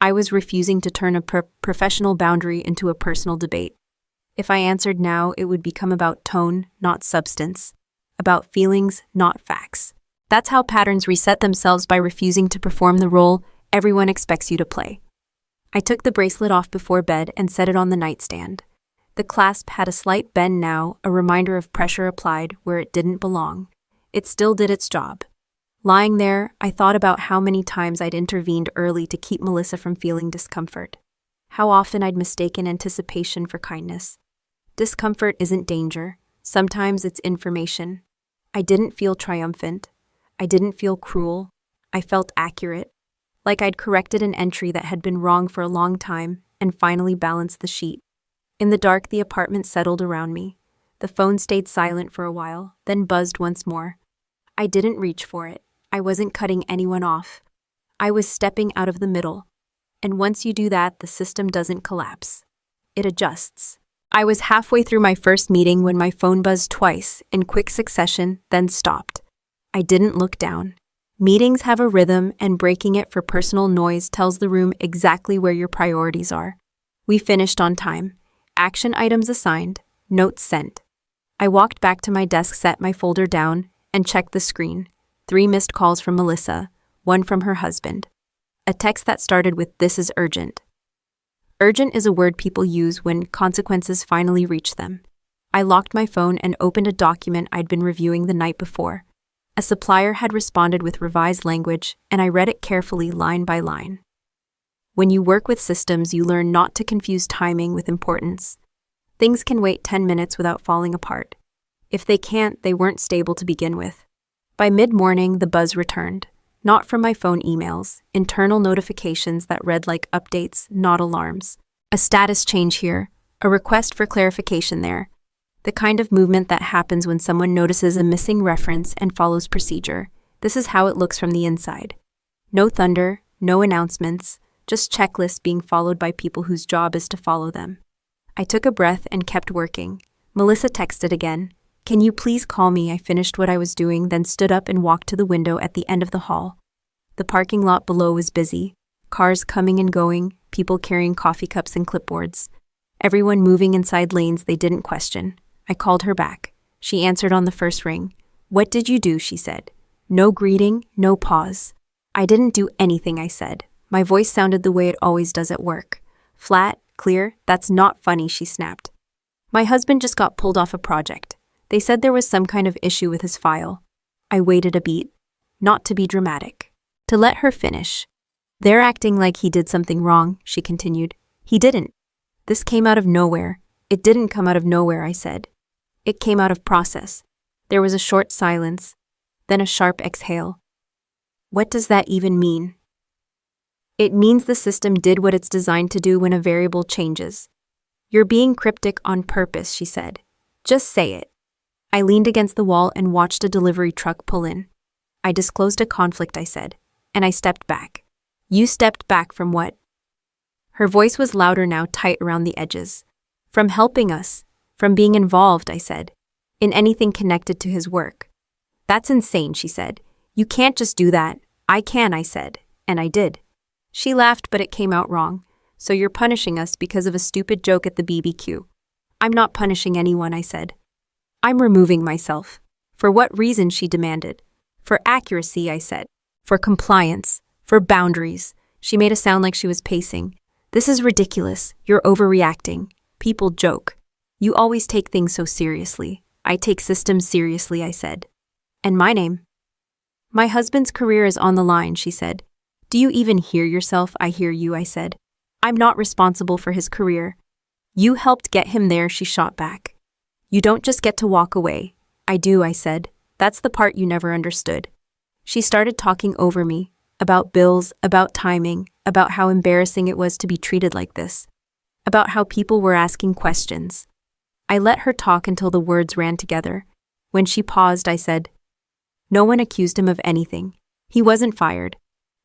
I was refusing to turn a professional boundary into a personal debate. If I answered now, it would become about tone, not substance. About feelings, not facts. That's how patterns reset themselves, by refusing to perform the role everyone expects you to play. I took the bracelet off before bed and set it on the nightstand. The clasp had a slight bend now, a reminder of pressure applied where it didn't belong. It still did its job. Lying there, I thought about how many times I'd intervened early to keep Melissa from feeling discomfort. How often I'd mistaken anticipation for kindness. Discomfort isn't danger. Sometimes it's information. I didn't feel triumphant. I didn't feel cruel. I felt accurate. Like I'd corrected an entry that had been wrong for a long time and finally balanced the sheet. In the dark, the apartment settled around me. The phone stayed silent for a while, then buzzed once more. I didn't reach for it. I wasn't cutting anyone off. I was stepping out of the middle. And once you do that, the system doesn't collapse. It adjusts. I was halfway through my first meeting when my phone buzzed twice in quick succession, then stopped. I didn't look down. Meetings have a rhythm, and breaking it for personal noise tells the room exactly where your priorities are. We finished on time. Action items assigned. Notes sent. I walked back to my desk, set my folder down, and checked the screen. 3 missed calls from Melissa, 1 from her husband. A text that started with, "This is urgent." Urgent is a word people use when consequences finally reach them. I locked my phone and opened a document I'd been reviewing the night before. A supplier had responded with revised language, and I read it carefully, line by line. When you work with systems, you learn not to confuse timing with importance. Things can wait 10 minutes without falling apart. If they can't, they weren't stable to begin with. By mid-morning, the buzz returned. Not from my phone emails, internal notifications that read like updates, not alarms. A status change here, a request for clarification there. The kind of movement that happens when someone notices a missing reference and follows procedure. This is how it looks from the inside. No thunder, no announcements, just checklists being followed by people whose job is to follow them. I took a breath and kept working. Melissa texted again. "Can you please call me?" I finished what I was doing, then stood up and walked to the window at the end of the hall. The parking lot below was busy. Cars coming and going, people carrying coffee cups and clipboards. Everyone moving inside lanes they didn't question. I called her back. She answered on the first ring. "What did you do?" she said. No greeting, no pause. "I didn't do anything," I said. My voice sounded the way it always does at work. Flat, clear. "That's not funny," she snapped. "My husband just got pulled off a project. They said there was some kind of issue with his file." I waited a beat. Not to be dramatic. To let her finish. "They're acting like he did something wrong," she continued. "He didn't. This came out of nowhere." "It didn't come out of nowhere," I said. "It came out of process." There was a short silence, then a sharp exhale. "What does that even mean?" "It means the system did what it's designed to do when a variable changes." "You're being cryptic on purpose," she said. "Just say it." I leaned against the wall and watched a delivery truck pull in. "I disclosed a conflict," I said, and I stepped back. "You stepped back from what?" Her voice was louder now, tight around the edges. "From helping us, from being involved," I said, "in anything connected to his work." "That's insane," she said. "You can't just do that." "I can," I said, and I did. She laughed, but it came out wrong. "So you're punishing us because of a stupid joke at the BBQ." "I'm not punishing anyone," I said. "I'm removing myself." "For what reason?" she demanded. "For accuracy," I said. "For compliance. For boundaries. She made a sound like she was pacing. This is ridiculous. You're overreacting. People joke. You always take things so seriously. I take systems seriously, I said. And my name? My husband's career is on the line, she said. Do you even hear yourself? I hear you, I said. I'm not responsible for his career. You helped get him there, she shot back. You don't just get to walk away. I do, I said. That's the part you never understood. She started talking over me, about bills, about timing, about how embarrassing it was to be treated like this, about how people were asking questions. I let her talk until the words ran together. When she paused, I said, no one accused him of anything. He wasn't fired.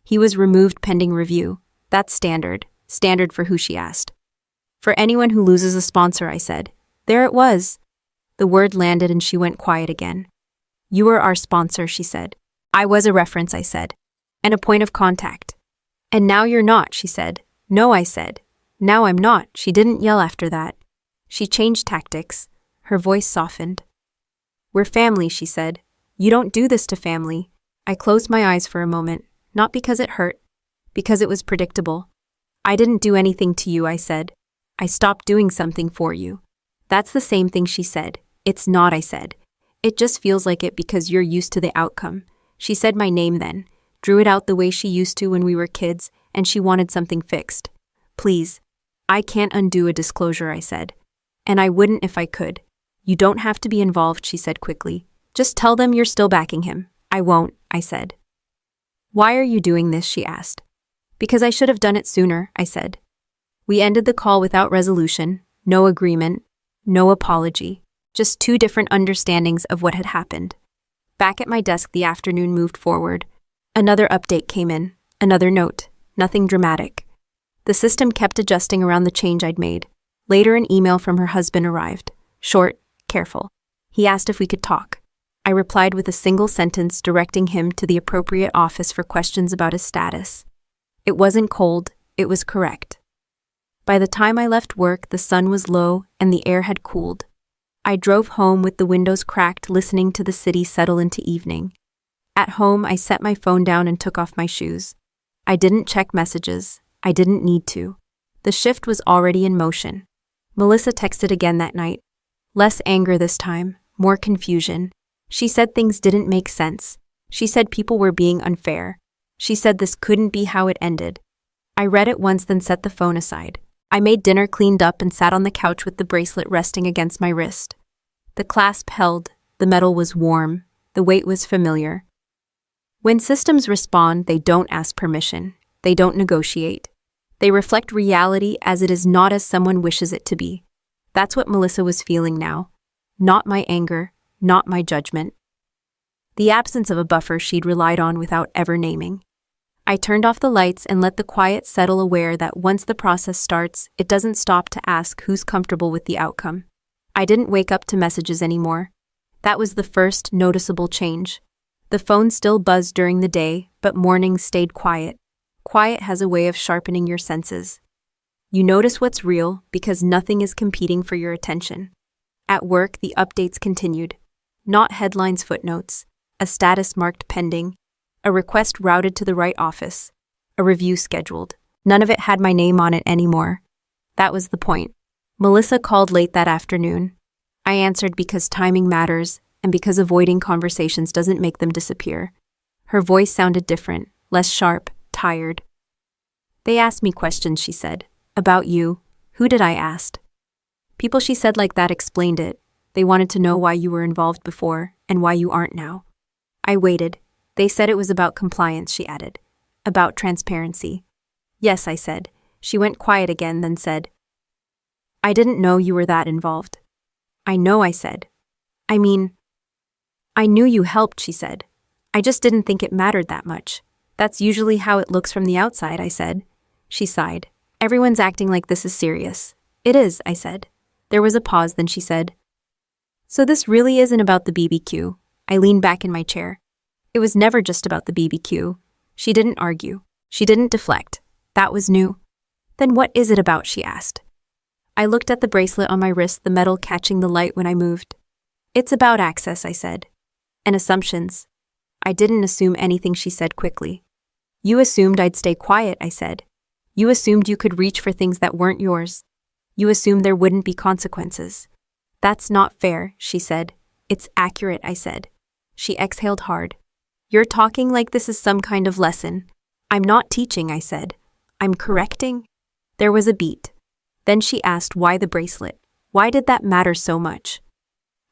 He was removed pending review. That's standard for who, she asked. For anyone who loses a sponsor, I said. There it was. The word landed and she went quiet again. You were our sponsor, she said. I was a reference, I said. And a point of contact. And now you're not, she said. No, I said. Now I'm not. She didn't yell after that. She changed tactics. Her voice softened. We're family, she said. You don't do this to family. I closed my eyes for a moment, not because it hurt, because it was predictable. I didn't do anything to you, I said. I stopped doing something for you. That's the same thing, she said. It's not, I said. It just feels like it because you're used to the outcome. She said my name then, drew it out the way she used to when we were kids, and she wanted something fixed. Please. I can't undo a disclosure, I said. And I wouldn't if I could. You don't have to be involved, she said quickly. Just tell them you're still backing him. I won't, I said. Why are you doing this, she asked. Because I should have done it sooner, I said. We ended the call without resolution, no agreement, no apology, just two different understandings of what had happened. Back at my desk, the afternoon moved forward. Another update came in, another note, nothing dramatic. The system kept adjusting around the change I'd made. Later, an email from her husband arrived. Short, careful. He asked if we could talk. I replied with a single sentence directing him to the appropriate office for questions about his status. It wasn't cold, it was correct. By the time I left work, the sun was low and the air had cooled. I drove home with the windows cracked, listening to the city settle into evening. At home, I set my phone down and took off my shoes. I didn't check messages. I didn't need to. The shift was already in motion. Melissa texted again that night. Less anger this time, more confusion. She said things didn't make sense. She said people were being unfair. She said this couldn't be how it ended. I read it once, then set the phone aside. I made dinner, cleaned up, and sat on the couch with the bracelet resting against my wrist. The clasp held, the metal was warm, the weight was familiar. When systems respond, they don't ask permission. They don't negotiate. They reflect reality as it is, not as someone wishes it to be. That's what Melissa was feeling now. Not my anger, not my judgment. The absence of a buffer she'd relied on without ever naming. I turned off the lights and let the quiet settle, aware that once the process starts, it doesn't stop to ask who's comfortable with the outcome. I didn't wake up to messages anymore. That was the first noticeable change. The phone still buzzed during the day, but mornings stayed quiet. Quiet has a way of sharpening your senses. You notice what's real because nothing is competing for your attention. At work, the updates continued. Not headlines, footnotes. A status marked pending. A request routed to the right office. A review scheduled. None of it had my name on it anymore. That was the point. Melissa called late that afternoon. I answered because timing matters and because avoiding conversations doesn't make them disappear. Her voice sounded different, less sharp, tired. They asked me questions, she said. About you. Who did I ask? People, she said, like that explained it. They wanted to know why you were involved before and why you aren't now. I waited. They said it was about compliance, she added. About transparency. Yes, I said. She went quiet again, then said, I didn't know you were that involved. I know, I said. I mean, I knew you helped, she said. I just didn't think it mattered that much. That's usually how it looks from the outside, I said. She sighed. Everyone's acting like this is serious. It is, I said. There was a pause, then she said, So this really isn't about the BBQ. I leaned back in my chair. It was never just about the BBQ. She didn't argue. She didn't deflect. That was new. Then what is it about, she asked. I looked at the bracelet on my wrist, the metal catching the light when I moved. It's about access, I said. And assumptions. I didn't assume anything, she said quickly. You assumed I'd stay quiet, I said. You assumed you could reach for things that weren't yours. You assumed there wouldn't be consequences. That's not fair, she said. It's accurate, I said. She exhaled hard. You're talking like this is some kind of lesson. I'm not teaching, I said. I'm correcting. There was a beat. Then she asked why the bracelet. Why did that matter so much?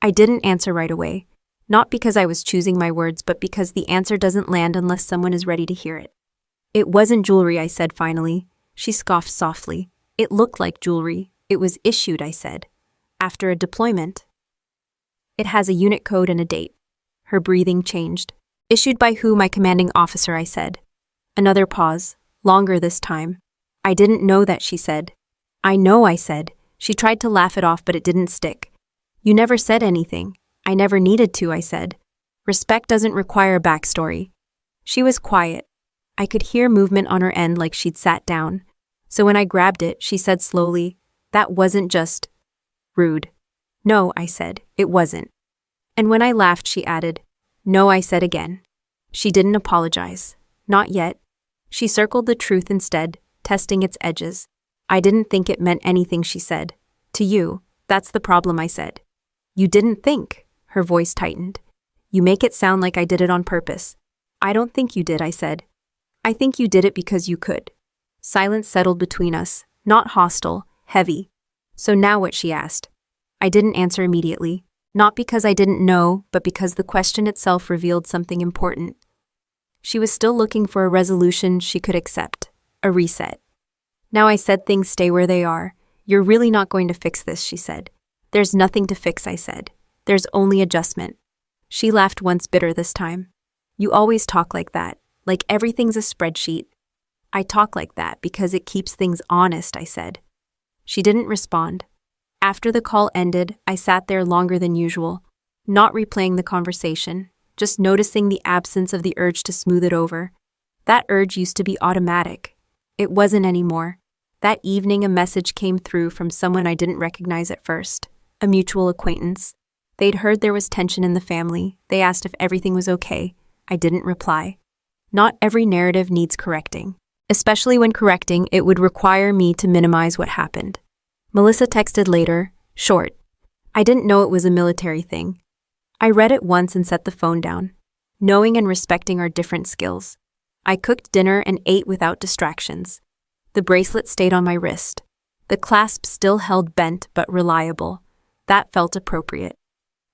I didn't answer right away. Not because I was choosing my words, but because the answer doesn't land unless someone is ready to hear it. It wasn't jewelry, I said finally. She scoffed softly. It looked like jewelry. It was issued, I said. After a deployment. It has a unit code and a date. Her breathing changed. Issued by who? My commanding officer, I said. Another pause. Longer this time. I didn't know that, she said. I know, I said. She tried to laugh it off, but it didn't stick. You never said anything. I never needed to, I said. Respect doesn't require a backstory. She was quiet. I could hear movement on her end like she'd sat down. So when I grabbed it, she said slowly, that wasn't just rude. No, I said, it wasn't. And when I laughed, she added, no, I said again. She didn't apologize. Not yet. She circled the truth instead, testing its edges. I didn't think it meant anything, she said. To you, that's the problem, I said. You didn't think, her voice tightened. You make it sound like I did it on purpose. I don't think you did, I said. I think you did it because you could. Silence settled between us, not hostile, heavy. So now what, she asked. I didn't answer immediately, not because I didn't know, but because the question itself revealed something important. She was still looking for a resolution she could accept, a reset. Now I said, things stay where they are. You're really not going to fix this, she said. There's nothing to fix, I said. There's only adjustment. She laughed once, bitter this time. You always talk like that, like everything's a spreadsheet. I talk like that because it keeps things honest, I said. She didn't respond. After the call ended, I sat there longer than usual, not replaying the conversation, just noticing the absence of the urge to smooth it over. That urge used to be automatic. It wasn't anymore. That evening, a message came through from someone I didn't recognize at first, a mutual acquaintance. They'd heard there was tension in the family. They asked if everything was okay. I didn't reply. Not every narrative needs correcting. Especially when correcting, it would require me to minimize what happened. Melissa texted later, short. I didn't know it was a military thing. I read it once and set the phone down, knowing and respecting our different skills. I cooked dinner and ate without distractions. The bracelet stayed on my wrist. The clasp still held bent but reliable. That felt appropriate.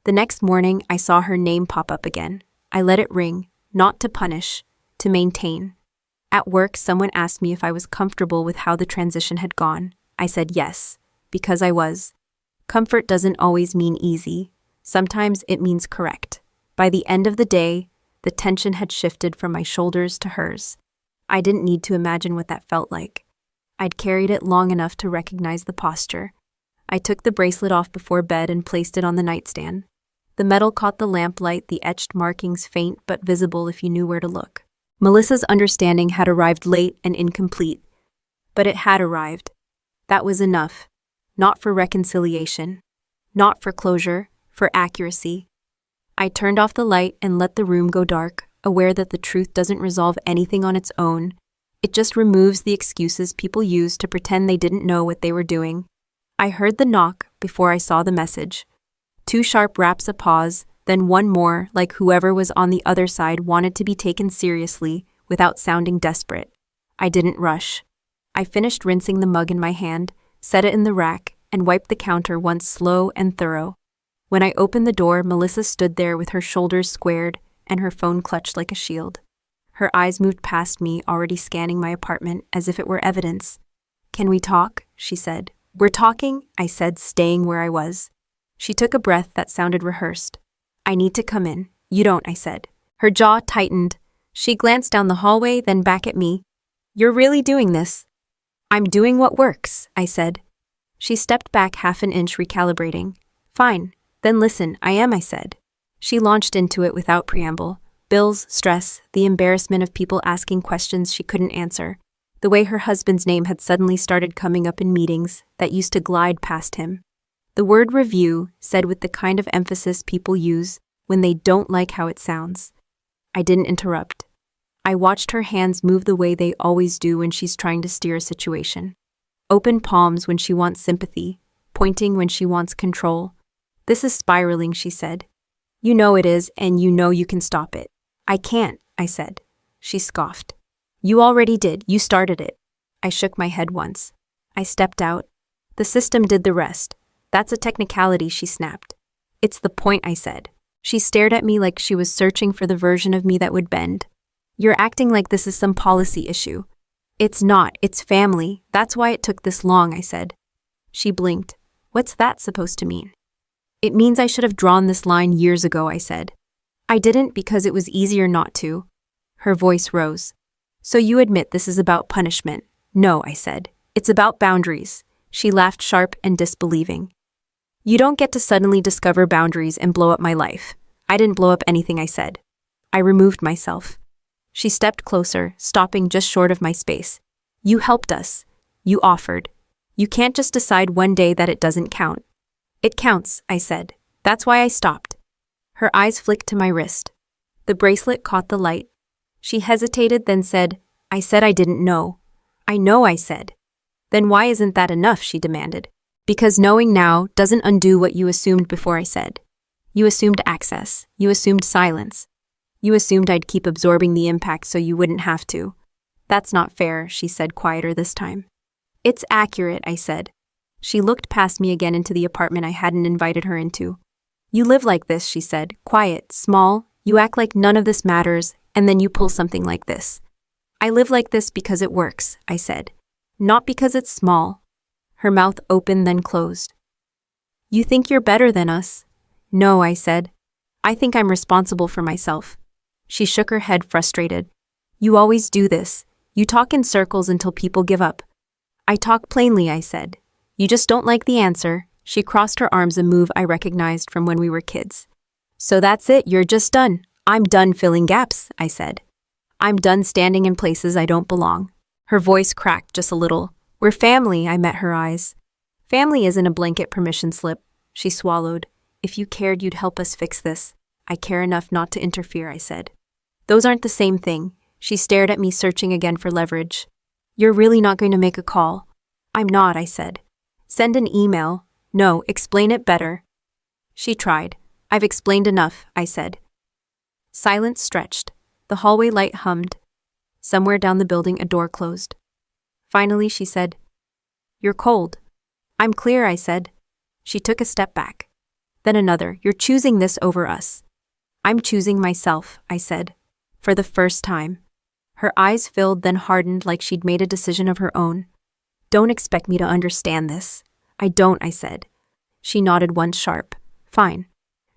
The next morning, I saw her name pop up again. I let it ring, not to punish, to maintain. At work, someone asked me if I was comfortable with how the transition had gone. I said yes, because I was. Comfort doesn't always mean easy. Sometimes it means correct. By the end of the day, the tension had shifted from my shoulders to hers. I didn't need to imagine what that felt like. I'd carried it long enough to recognize the posture. I took the bracelet off before bed and placed it on the nightstand. The metal caught the lamplight, the etched markings faint but visible if you knew where to look. Melissa's understanding had arrived late and incomplete, but it had arrived. That was enough. Not for reconciliation, not for closure, for accuracy. I turned off the light and let the room go dark, aware that the truth doesn't resolve anything on its own. It just removes the excuses people use to pretend they didn't know what they were doing. I heard the knock before I saw the message. 2 sharp raps, a pause, then one more, like whoever was on the other side wanted to be taken seriously without sounding desperate. I didn't rush. I finished rinsing the mug in my hand, set it in the rack, and wiped the counter once slow and thorough. When I opened the door, Melissa stood there with her shoulders squared and her phone clutched like a shield. Her eyes moved past me, already scanning my apartment as if it were evidence. "Can we talk?" she said. "We're talking," I said, staying where I was. She took a breath that sounded rehearsed. "I need to come in." "You don't," I said. Her jaw tightened. She glanced down the hallway, then back at me. "You're really doing this?" "I'm doing what works," I said. She stepped back half an inch, recalibrating. "Fine. Then listen, I am," I said. She launched into it without preamble. Bills, stress, the embarrassment of people asking questions she couldn't answer. The way her husband's name had suddenly started coming up in meetings that used to glide past him. The word review, said with the kind of emphasis people use when they don't like how it sounds. I didn't interrupt. I watched her hands move the way they always do when she's trying to steer a situation. Open palms when she wants sympathy, pointing when she wants control. This is spiraling, she said. You know it is, and you know you can stop it. I can't, I said. She scoffed. You already did, you started it. I shook my head once. I stepped out. The system did the rest. That's a technicality, she snapped. It's the point, I said. She stared at me like she was searching for the version of me that would bend. You're acting like this is some policy issue. It's not, it's family. That's why it took this long, I said. She blinked. What's that supposed to mean? It means I should have drawn this line years ago, I said. I didn't because it was easier not to. Her voice rose. So you admit this is about punishment? No, I said. It's about boundaries. She laughed sharp and disbelieving. You don't get to suddenly discover boundaries and blow up my life. I didn't blow up anything, I said. I removed myself. She stepped closer, stopping just short of my space. You helped us. You offered. You can't just decide one day that it doesn't count. It counts, I said. That's why I stopped. Her eyes flicked to my wrist. The bracelet caught the light. She hesitated, then said, I said I didn't know. I know, I said. Then why isn't that enough, she demanded. Because knowing now doesn't undo what you assumed before, I said. You assumed access. You assumed silence. You assumed I'd keep absorbing the impact so you wouldn't have to. That's not fair, she said quieter this time. It's accurate, I said. She looked past me again into the apartment I hadn't invited her into. You live like this, she said, quiet, small, you act like none of this matters, and then you pull something like this. I live like this because it works, I said. Not because it's small. Her mouth opened then closed. You think you're better than us? No, I said. I think I'm responsible for myself. She shook her head frustrated. You always do this. You talk in circles until people give up. I talk plainly, I said. You just don't like the answer. She crossed her arms, a move I recognized from when we were kids. So that's it, you're just done. I'm done filling gaps, I said. I'm done standing in places I don't belong. Her voice cracked just a little. We're family, I met her eyes. Family isn't a blanket permission slip, she swallowed. If you cared, you'd help us fix this. I care enough not to interfere, I said. Those aren't the same thing. She stared at me, searching again for leverage. You're really not going to make a call? I'm not, I said. Send an email. No, explain it better. She tried. I've explained enough, I said. Silence stretched. The hallway light hummed. Somewhere down the building, a door closed. Finally, she said, You're cold. I'm clear, I said. She took a step back. Then another. You're choosing this over us. I'm choosing myself, I said. For the first time. Her eyes filled, then hardened like she'd made a decision of her own. Don't expect me to understand this. I don't, I said. She nodded once sharp. Fine.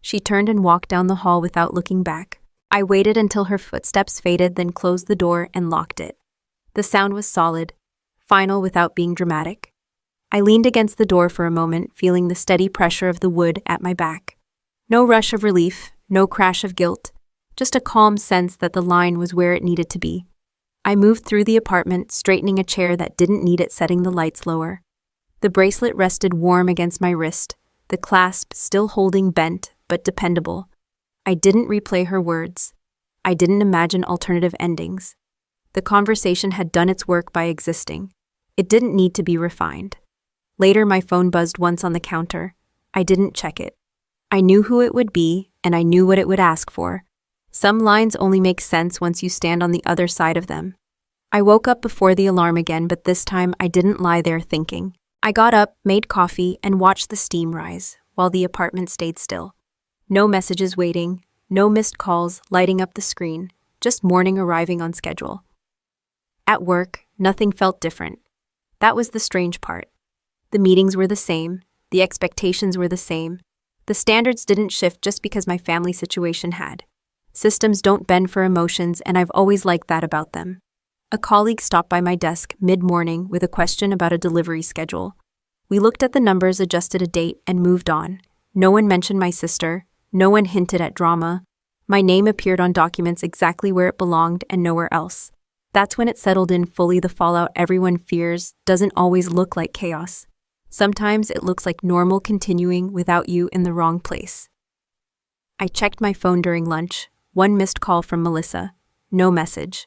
She turned and walked down the hall without looking back. I waited until her footsteps faded, then closed the door and locked it. The sound was solid, final without being dramatic. I leaned against the door for a moment, feeling the steady pressure of the wood at my back. No rush of relief, no crash of guilt, just a calm sense that the line was where it needed to be. I moved through the apartment, straightening a chair that didn't need it, setting the lights lower. The bracelet rested warm against my wrist, the clasp still holding bent but dependable. I didn't replay her words. I didn't imagine alternative endings. The conversation had done its work by existing. It didn't need to be refined. Later, my phone buzzed once on the counter. I didn't check it. I knew who it would be, and I knew what it would ask for. Some lines only make sense once you stand on the other side of them. I woke up before the alarm again, but this time I didn't lie there thinking. I got up, made coffee, and watched the steam rise, while the apartment stayed still. No messages waiting, no missed calls lighting up the screen, just morning arriving on schedule. At work, nothing felt different. That was the strange part. The meetings were the same, the expectations were the same. The standards didn't shift just because my family situation had. Systems don't bend for emotions, and I've always liked that about them. A colleague stopped by my desk mid-morning with a question about a delivery schedule. We looked at the numbers, adjusted a date, and moved on. No one mentioned my sister. No one hinted at drama. My name appeared on documents exactly where it belonged and nowhere else. That's when it settled in fully. The fallout everyone fears doesn't always look like chaos. Sometimes it looks like normal continuing without you in the wrong place. I checked my phone during lunch. One missed call from Melissa. No message.